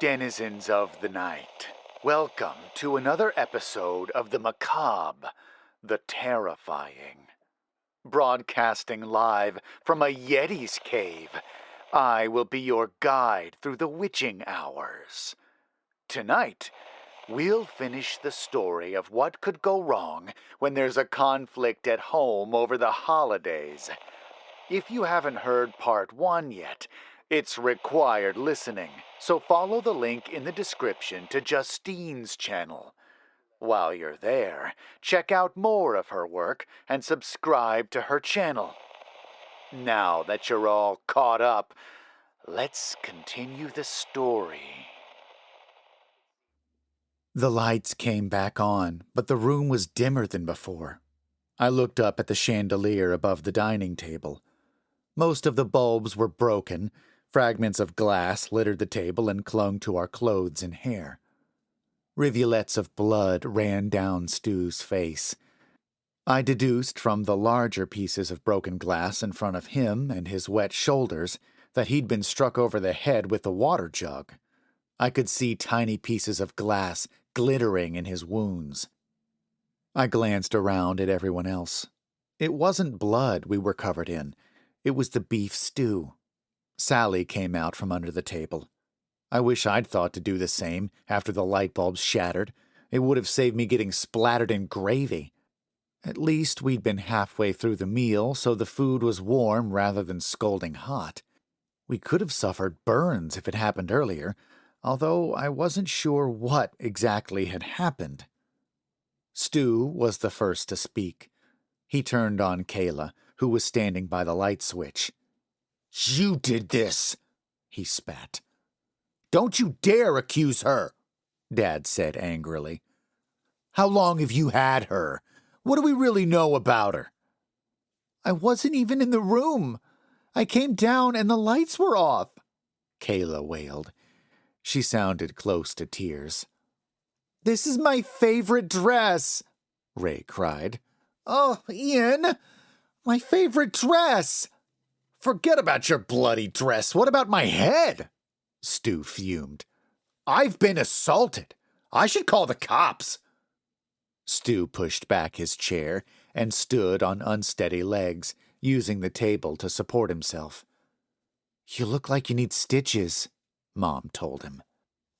denizens of the night. Welcome to another episode of the macabre, the terrifying. Broadcasting live from a Yeti's cave, I will be your guide through the witching hours. Tonight, we'll finish the story of what could go wrong when there's a conflict at home over the holidays. If you haven't heard part 1 yet, it's required listening, so follow the link in the description to Justine's channel. While you're there, check out more of her work and subscribe to her channel. Now that you're all caught up, let's continue the story. The lights came back on, but the room was dimmer than before. I looked up at the chandelier above the dining table. Most of the bulbs were broken. Fragments of glass littered the table and clung to our clothes and hair. Rivulets of blood ran down Stu's face. I deduced from the larger pieces of broken glass in front of him and his wet shoulders that he'd been struck over the head with a water jug. I could see tiny pieces of glass glittering in his wounds. I glanced around at everyone else. It wasn't blood we were covered in. It was the beef stew. Sally came out from under the table. I wish I'd thought to do the same after the light bulbs shattered. It would have saved me getting splattered in gravy. At least we'd been halfway through the meal, so the food was warm rather than scalding hot. We could have suffered burns if it happened earlier, although I wasn't sure what exactly had happened. Stu was the first to speak. He turned on Kayla, who was standing by the light switch. "You did this," he spat. "Don't you dare accuse her," Dad said angrily. "How long have you had her? What do we really know about her?" "I wasn't even in the room. I came down and the lights were off," Kayla wailed. She sounded close to tears. "This is my favorite dress," Ray cried. "Oh, Ian, my favorite dress!" "Forget about your bloody dress. What about my head?" Stu fumed. "I've been assaulted. I should call the cops." Stu pushed back his chair and stood on unsteady legs, using the table to support himself. "You look like you need stitches," Mom told him.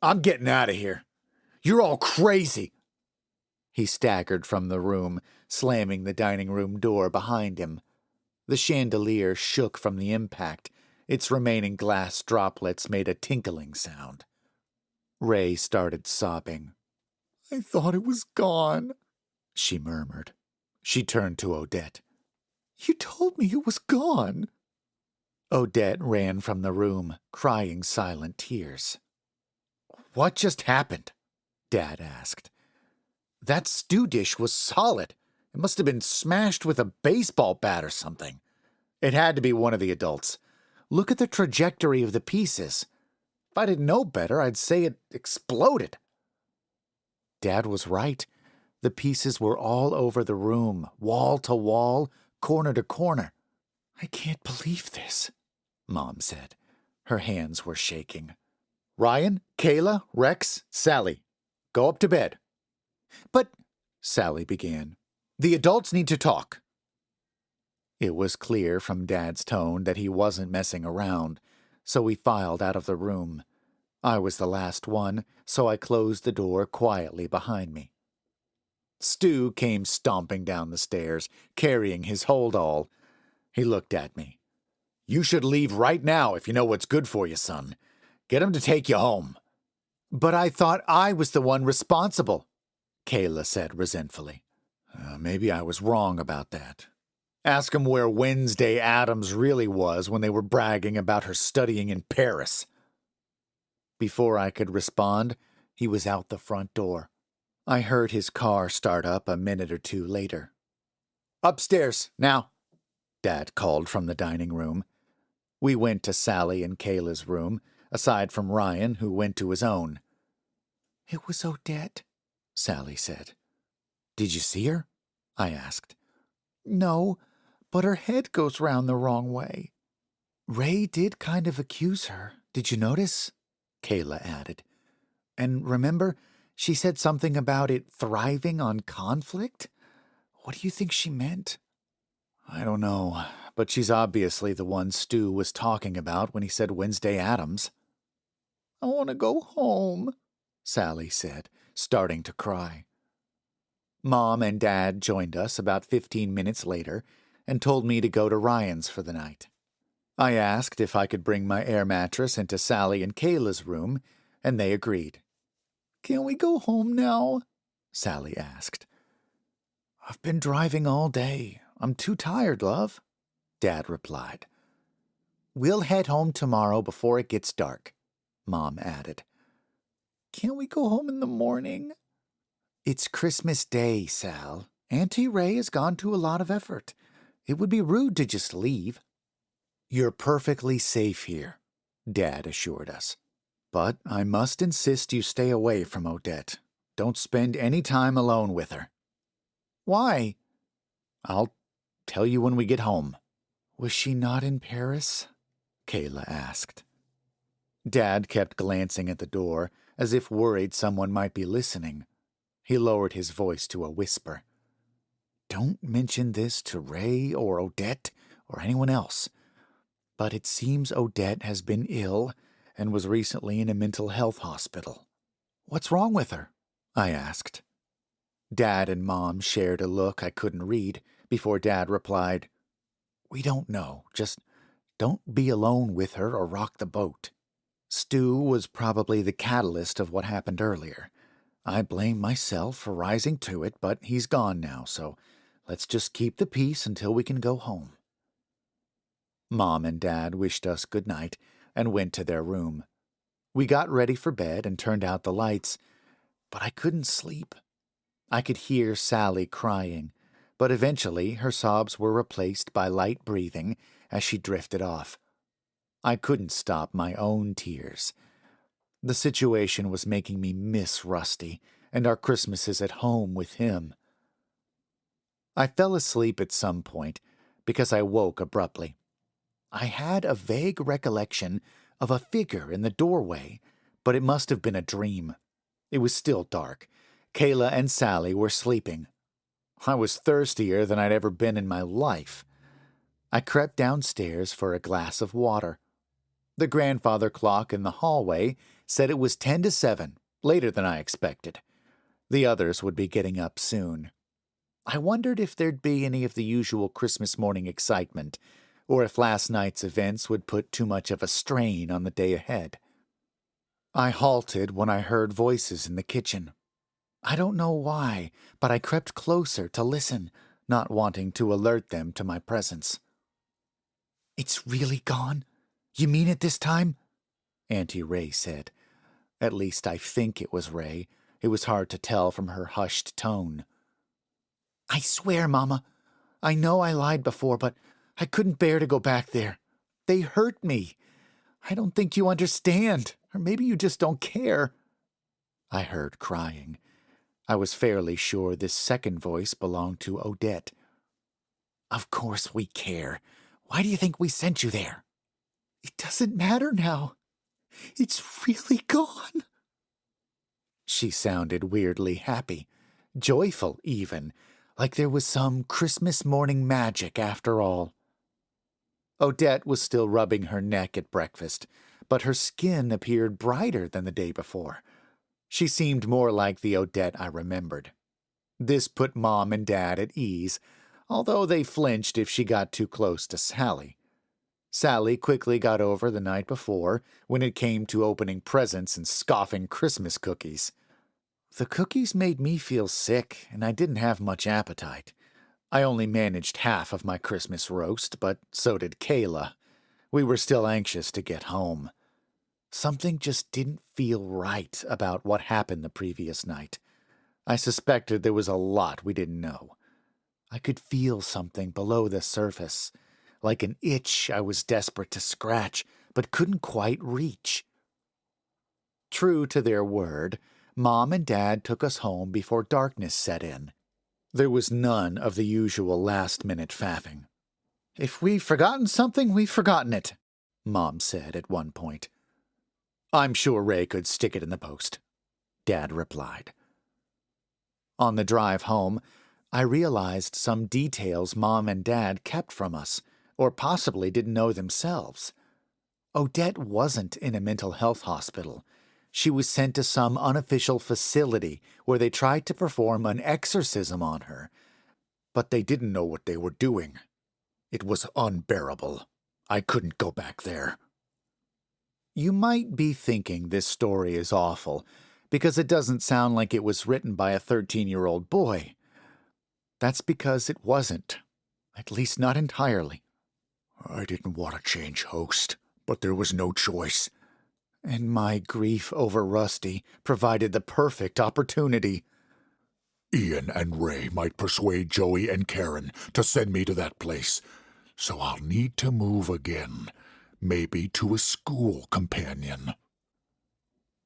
"I'm getting out of here. You're all crazy." He staggered from the room, slamming the dining room door behind him. The chandelier shook from the impact. Its remaining glass droplets made a tinkling sound. Ray started sobbing. "I thought it was gone," she murmured. She turned to Odette. "You told me it was gone." Odette ran from the room, crying silent tears. "What just happened?" Dad asked. "That stew dish was solid. It must have been smashed with a baseball bat or something. It had to be one of the adults. Look at the trajectory of the pieces. If I didn't know better, I'd say it exploded." Dad was right. The pieces were all over the room, wall to wall, corner to corner. "I can't believe this," Mom said. Her hands were shaking. "Ryan, Kayla, Rex, Sally, go up to bed." "But," Sally began, "the adults need to talk." It was clear from Dad's tone that he wasn't messing around, so we filed out of the room. I was the last one, so I closed the door quietly behind me. Stu came stomping down the stairs, carrying his holdall. He looked at me. "You should leave right now if you know what's good for you, son. Get him to take you home." "But I thought I was the one responsible," Kayla said resentfully. Maybe I was wrong about that. Ask him where Wednesday Addams really was when they were bragging about her studying in Paris." Before I could respond, he was out the front door. I heard his car start up a minute or two later. "Upstairs, now," Dad called from the dining room. We went to Sally and Kayla's room, aside from Ryan, who went to his own. "It was Odette," Sally said. "Did you see her?" I asked. "No, but her head goes round the wrong way." "Ray did kind of accuse her. Did you notice?" Kayla added. And remember, she said something about it thriving on conflict? What do you think she meant? I don't know, but she's obviously the one Stu was talking about when he said Wednesday Addams. I want to go home, Sally said, starting to cry. Mom and Dad joined us about 15 minutes later and told me to go to Ryan's for the night. I asked if I could bring my air mattress into Sally and Kayla's room, and they agreed. Can we go home now? Sally asked. I've been driving all day. I'm too tired, love, Dad replied. We'll head home tomorrow before it gets dark, Mom added. Can't we go home in the morning? It's Christmas Day, Sal. Auntie Ray has gone to a lot of effort. It would be rude to just leave. You're perfectly safe here, Dad assured us. But I must insist you stay away from Odette. Don't spend any time alone with her. Why? I'll tell you when we get home. Was she not in Paris? Kayla asked. Dad kept glancing at the door, as if worried someone might be listening. He lowered his voice to a whisper. Don't mention this to Ray or Odette or anyone else. But it seems Odette has been ill and was recently in a mental health hospital. What's wrong with her? I asked. Dad and Mom shared a look I couldn't read before Dad replied, We don't know. Just don't be alone with her or rock the boat. Stu was probably the catalyst of what happened earlier. I blame myself for rising to it, but he's gone now, so let's just keep the peace until we can go home. Mom and Dad wished us good night and went to their room. We got ready for bed and turned out the lights, but I couldn't sleep. I could hear Sally crying, but eventually her sobs were replaced by light breathing as she drifted off. I couldn't stop my own tears. The situation was making me miss Rusty and our Christmases at home with him. I fell asleep at some point because I woke abruptly. I had a vague recollection of a figure in the doorway, but it must have been a dream. It was still dark. Kayla and Sally were sleeping. I was thirstier than I'd ever been in my life. I crept downstairs for a glass of water. The grandfather clock in the hallway said it was 10 to 7, later than I expected. The others would be getting up soon. I wondered if there'd be any of the usual Christmas morning excitement, or if last night's events would put too much of a strain on the day ahead. I halted when I heard voices in the kitchen. I don't know why, but I crept closer to listen, not wanting to alert them to my presence. It's really gone? You mean it this time? Auntie Ray said. At least I think it was Ray. It was hard to tell from her hushed tone. I swear, Mama. I know I lied before, but I couldn't bear to go back there. They hurt me. I don't think you understand, or maybe you just don't care. I heard crying. I was fairly sure this second voice belonged to Odette. Of course we care. Why do you think we sent you there? It doesn't matter now. It's really gone. She sounded weirdly happy, joyful even, like there was some Christmas morning magic after all. Odette was still rubbing her neck at breakfast, but her skin appeared brighter than the day before. She seemed more like the Odette I remembered. This put Mom and Dad at ease, although they flinched if she got too close to Sally. Sally quickly got over the night before when it came to opening presents and scoffing Christmas cookies. The cookies made me feel sick, and I didn't have much appetite. I only managed half of my Christmas roast, but so did Kayla. We were still anxious to get home. Something just didn't feel right about what happened the previous night. I suspected there was a lot we didn't know. I could feel something below the surface, like an itch I was desperate to scratch, but couldn't quite reach. True to their word, Mom and Dad took us home before darkness set in. There was none of the usual last-minute faffing. If we've forgotten something, we've forgotten it, Mom said at one point. I'm sure Ray could stick it in the post, Dad replied. On the drive home, I realized some details Mom and Dad kept from us, or possibly didn't know themselves. Odette wasn't in a mental health hospital. She was sent to some unofficial facility where they tried to perform an exorcism on her. But they didn't know what they were doing. It was unbearable. I couldn't go back there. You might be thinking this story is awful, because it doesn't sound like it was written by a 13-year-old boy. That's because it wasn't. At least not entirely. I didn't want to change host, but there was no choice. And my grief over Rusty provided the perfect opportunity. Ian and Ray might persuade Joey and Karen to send me to that place, so I'll need to move again. Maybe to a school companion.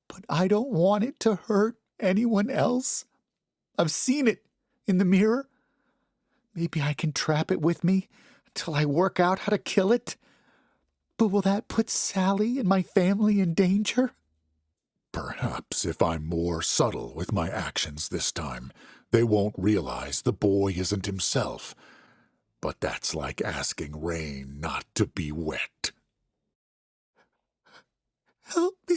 But I don't want it to hurt anyone else. I've seen it in the mirror. Maybe I can trap it with me until I work out how to kill it. But will that put Sally and my family in danger? Perhaps if I'm more subtle with my actions this time, they won't realize the boy isn't himself. But that's like asking rain not to be wet. Help me.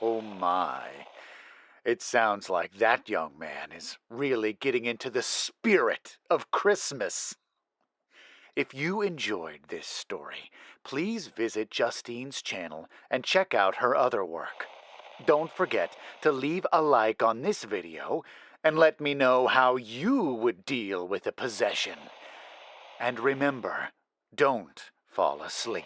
Oh my. It sounds like that young man is really getting into the spirit of Christmas. If you enjoyed this story, please visit Justine's channel and check out her other work. Don't forget to leave a like on this video and let me know how you would deal with a possession. And remember, don't fall asleep.